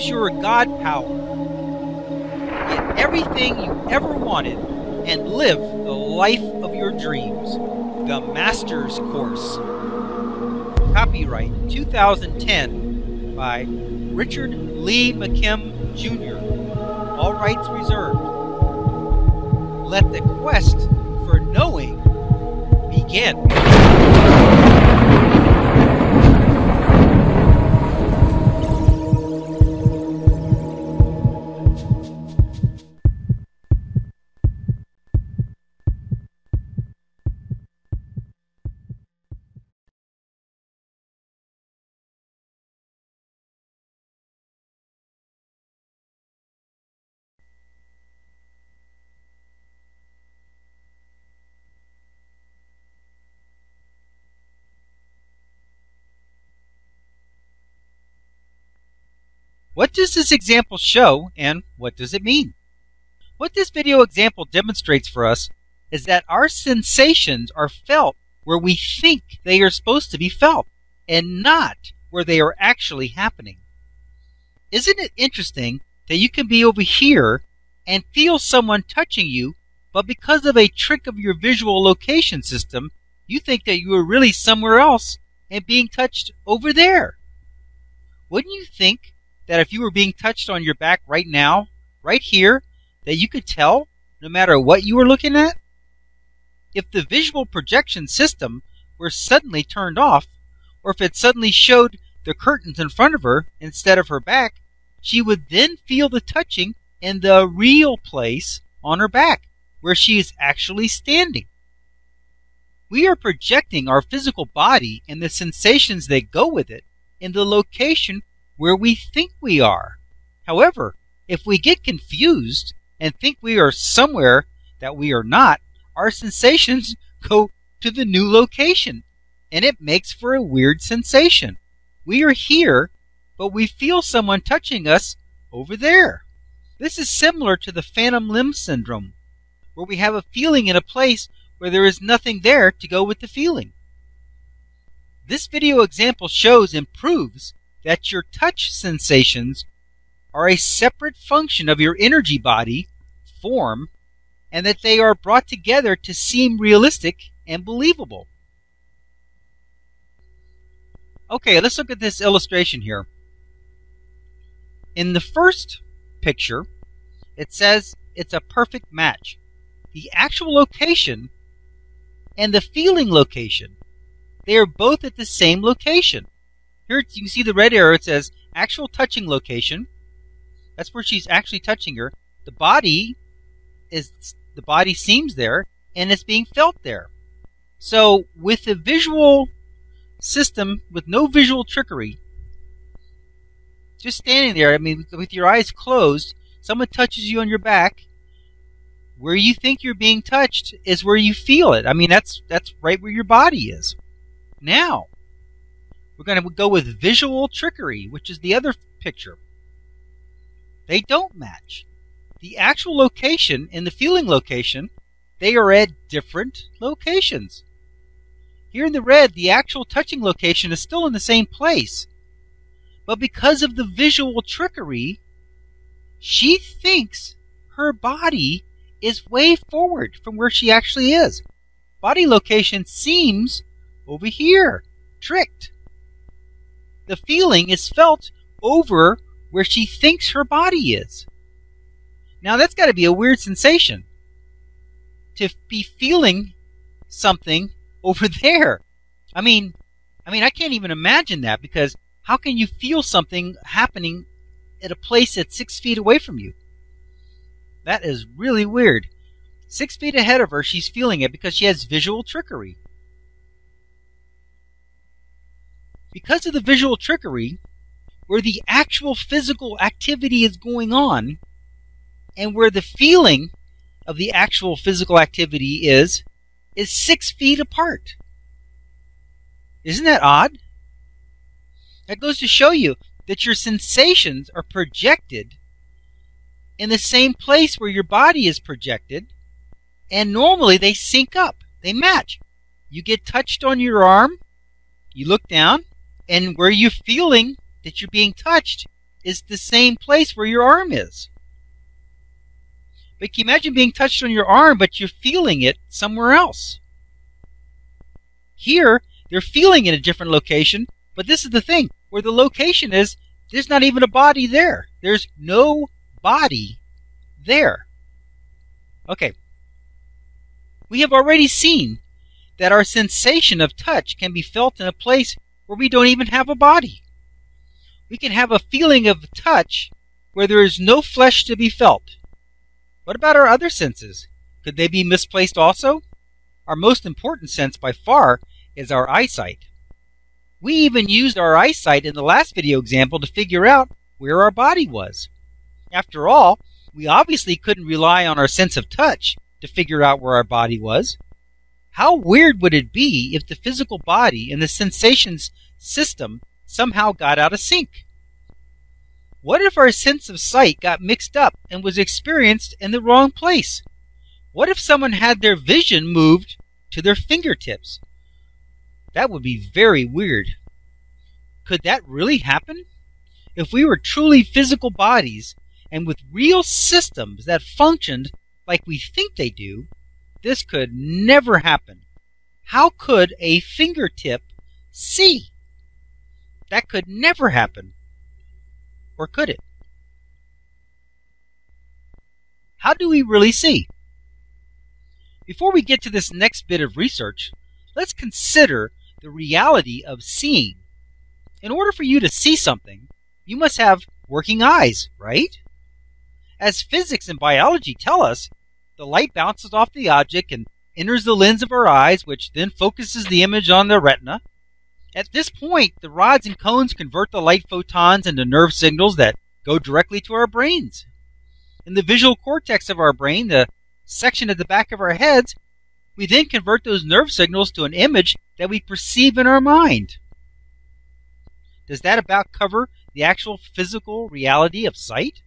your God power. Get everything you ever wanted and live the life of your dreams. The Master's Course. Copyright 2010 by Richard Lee McKim Jr. All rights reserved. Let the quest for knowing begin. What does this example show, and what does it mean? What this video example demonstrates for us is that our sensations are felt where we think they are supposed to be felt, and not where they are actually happening. Isn't it interesting that you can be over here and feel someone touching you, but because of a trick of your visual location system, you think that you are really somewhere else and being touched over there? Wouldn't you think that if you were being touched on your back right now, right here, that you could tell no matter what you were looking at? If the visual projection system were suddenly turned off, or if it suddenly showed the curtains in front of her instead of her back, she would then feel the touching in the real place on her back, where she is actually standing. We are projecting our physical body and the sensations that go with it in the location where we think we are. However, if we get confused and think we are somewhere that we are not, our sensations go to the new location, and it makes for a weird sensation. We are here, but we feel someone touching us over there. This is similar to the phantom limb syndrome, where we have a feeling in a place where there is nothing there to go with the feeling. This video example shows and proves that your touch sensations are a separate function of your energy body form, and that they are brought together to seem realistic and believable. Okay, let's look at this illustration here. In the first picture, it says it's a perfect match. The actual location and the feeling location, they are both at the same location. Here you can see the red arrow. It says actual touching location. That's where she's actually touching her. The body seems there, and it's being felt there. So with the visual system, with no visual trickery, just standing there, I mean, with your eyes closed, someone touches you on your back. Where you think you're being touched is where you feel it. I mean, that's right where your body is. Now, we're going to go with visual trickery, which is the other picture. They don't match. The actual location and the feeling location, they are at different locations. Here in the red, the actual touching location is still in the same place. But because of the visual trickery, she thinks her body is way forward from where she actually is. Body location seems over here, tricked. The feeling is felt over where she thinks her body is. Now that's got to be a weird sensation, to be feeling something over there. I mean, I can't even imagine that, because how can you feel something happening at a place that's 6 feet away from you? That is really weird. 6 feet ahead of her, she's feeling it because she has visual trickery. Because of the visual trickery, where the actual physical activity is going on, and where the feeling of the actual physical activity is 6 feet apart. Isn't that odd? That goes to show you that your sensations are projected in the same place where your body is projected, and normally they sync up, they match. You get touched on your arm, you look down, and where you're feeling that you're being touched is the same place where your arm is. But can you imagine being touched on your arm, but you're feeling it somewhere else? Here, they're feeling in a different location, but this is the thing. Where the location is, there's not even a body there. There's no body there. Okay. We have already seen that our sensation of touch can be felt in a place where we don't even have a body. We can have a feeling of touch where there is no flesh to be felt. What about our other senses? Could they be misplaced also? Our most important sense by far is our eyesight. We even used our eyesight in the last video example to figure out where our body was. After all, we obviously couldn't rely on our sense of touch to figure out where our body was. How weird would it be if the physical body and the sensations system somehow got out of sync? What if our sense of sight got mixed up and was experienced in the wrong place? What if someone had their vision moved to their fingertips? That would be very weird. Could that really happen? If we were truly physical bodies and with real systems that functioned like we think they do, this could never happen. How could a fingertip see? That could never happen. Or could it? How do we really see? Before we get to this next bit of research, let's consider the reality of seeing. In order for you to see something, you must have working eyes, right? As physics and biology tell us, the light bounces off the object and enters the lens of our eyes, which then focuses the image on the retina. At this point, the rods and cones convert the light photons into nerve signals that go directly to our brains. In the visual cortex of our brain, the section at the back of our heads, we then convert those nerve signals to an image that we perceive in our mind. Does that about cover the actual physical reality of sight?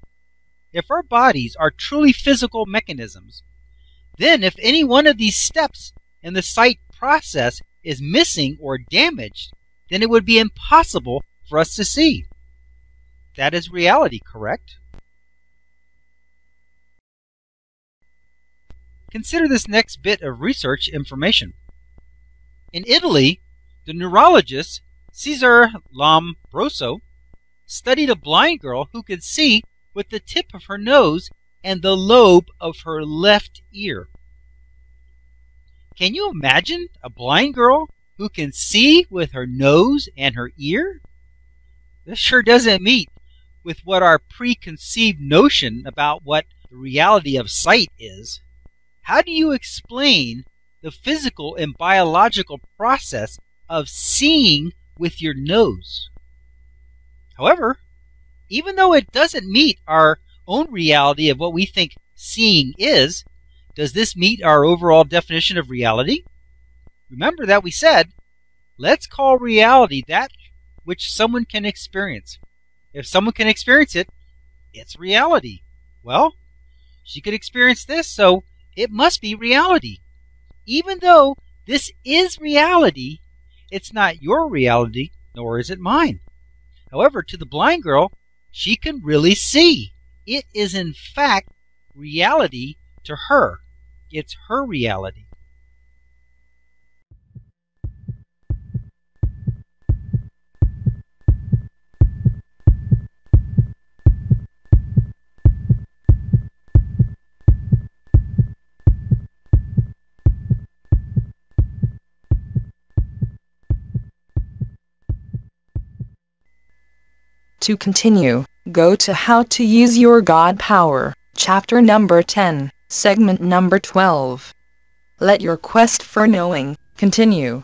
If our bodies are truly physical mechanisms, then if any one of these steps in the sight process is missing or damaged, then it would be impossible for us to see. That is reality, correct? Consider this next bit of research information. In Italy, the neurologist Cesare Lombroso studied a blind girl who could see with the tip of her nose and the lobe of her left ear. Can you imagine a blind girl who can see with her nose and her ear? This sure doesn't meet with what our preconceived notion about what the reality of sight is. How do you explain the physical and biological process of seeing with your nose? However, even though it doesn't meet our own reality of what we think seeing is, does this meet our overall definition of reality? Remember that we said, let's call reality that which someone can experience. If someone can experience it, it's reality. Well, she could experience this, so it must be reality. Even though this is reality, it's not your reality, nor is it mine. However, to the blind girl, she can really see. It is in fact reality to her. It's her reality. To continue, go to How to Use Your God Power, chapter number 10, segment number 12. Let your quest for knowing continue.